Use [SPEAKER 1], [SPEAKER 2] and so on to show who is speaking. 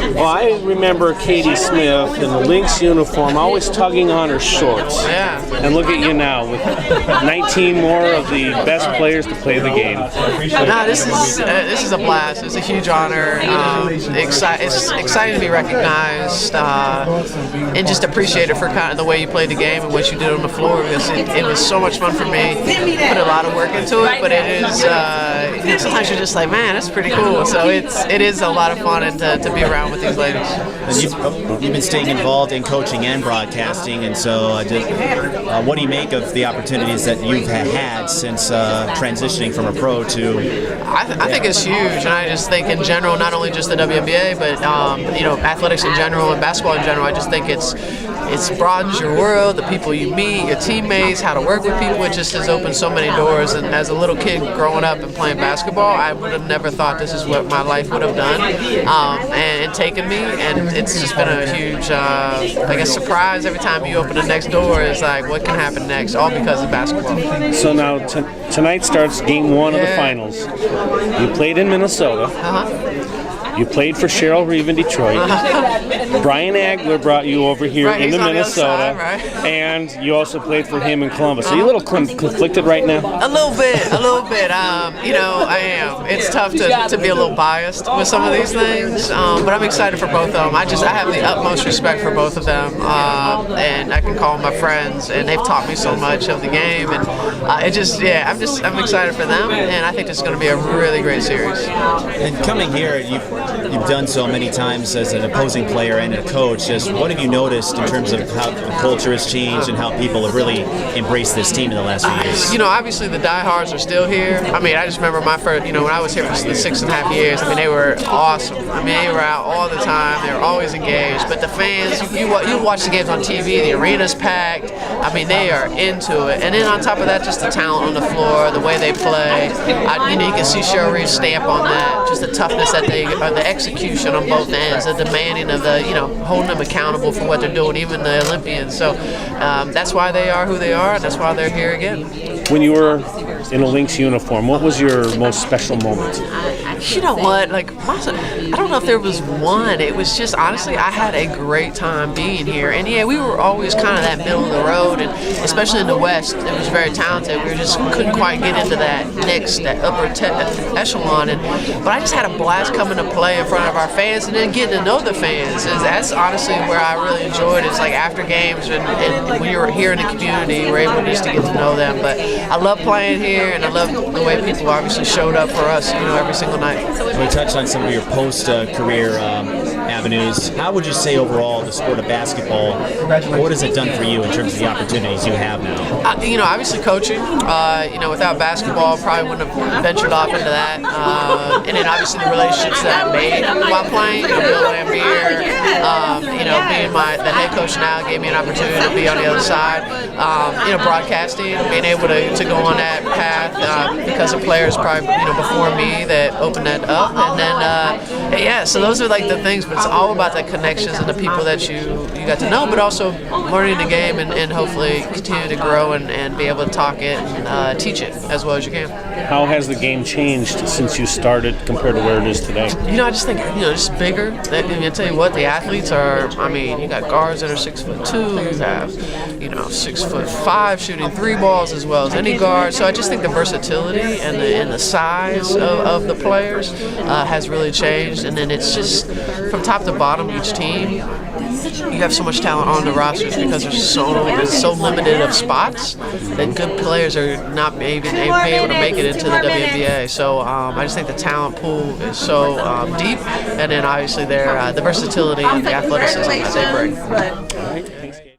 [SPEAKER 1] Well, I remember Katie Smith in the Lynx uniform always tugging on her shorts.
[SPEAKER 2] Yeah.
[SPEAKER 1] And look at you now with 19 more of the best players to play the game.
[SPEAKER 2] No, this is a blast. It's a huge honor. It's exciting to be recognized and just appreciated for kind of the way you played the game and what you did on the floor, because it was so much fun for me. Put a lot of work into it, but it is sometimes you're just like, man, that's pretty cool. So it is a lot of fun and to be around with these ladies.
[SPEAKER 3] And you've been staying involved in coaching and broadcasting, and so what do you make of the opportunities that you've had since transitioning from a pro to?
[SPEAKER 2] I think it's huge, and I just think in general, not only just the WNBA, but athletics in general and basketball in general. I just think it broadens your world, the people you meet, your teammates, how to work with people. It just has opened so many doors. And as a little kid growing up and playing basketball, I would have never thought this is what my life would have done and taken me. And it's just been a huge, surprise every time you open the next door. It's like, what can happen next? All because of basketball.
[SPEAKER 1] So now tonight starts game one of the finals. You played in Minnesota. You played for Cheryl Reeve in Detroit. Brian Agler brought you over here into Minnesota, and you also played for him in Columbus. Are you a little conflicted right now?
[SPEAKER 2] A little bit. I am. It's tough to be a little biased with some of these things, but I'm excited for both of them. I have the utmost respect for both of them, and I can call them my friends, and they've taught me so much of the game, and I'm excited for them, and I think it's going to be a really great series.
[SPEAKER 3] And coming here, you've done so many times as an opposing player and a coach. Just what have you noticed in terms of how the culture has changed and how people have really embraced this team in the last few years?
[SPEAKER 2] Obviously the diehards are still here. I just remember my first, when I was here for the 6.5 years, they were awesome. They were out all the time. They were always engaged. But the fans, you watch the games on TV, the arena's packed. They are into it. And then on top of that, just the talent on the floor, the way they play. You can see Cheryl Reeve's stamp on that, just the toughness that the execution on both ends, the demanding of holding them accountable for what they're doing, even the Olympians. So that's why they are who they are, and that's why they're here again.
[SPEAKER 1] When you were in a Lynx uniform, what was your most special moment?
[SPEAKER 2] You know what? I don't know if there was one. It was just, honestly, I had a great time being here. And we were always kind of that middle of the road, and especially in the West, it was very talented. We just couldn't quite get into that upper echelon. But I just had a blast coming to play in front of our fans and then getting to know the fans. That's honestly where I really enjoyed it. It's like after games and when you're here in the community, you're able just to get to know them. But I love playing here, and I love the way people obviously showed up for us, every single night.
[SPEAKER 3] We touched on some of your post-career avenues. How would you say overall the sport of basketball, what has it done for you in terms of the opportunities you have now?
[SPEAKER 2] Obviously coaching. Without basketball, probably wouldn't have ventured off into that. And then obviously the relationships that I made while playing. Bill Lambier, being the head coach now gave me an opportunity to be on the other side. Broadcasting, being able to go on that path because of players probably before me that opened that up. And then so those are like the things, but it's all about the connections and the people that you got to know, but also learning the game and hopefully continue to grow and be able to talk it and teach it as well as you can.
[SPEAKER 1] How has the game changed since you started compared to where it is today?
[SPEAKER 2] I just think just bigger. I tell you what, the athletes are. You got guards that are 6'2". You have 6'5" shooting 3 balls as well as any guard. So I just think the versatility and the size of the players has really changed. And then it's just from top to bottom, each team, you have so much talent on the rosters because there's so limited of spots that good players are not able to make it into the WNBA. So I just think the talent pool is so deep, and then obviously the versatility and the athleticism that they bring.
[SPEAKER 1] All right. Thanks.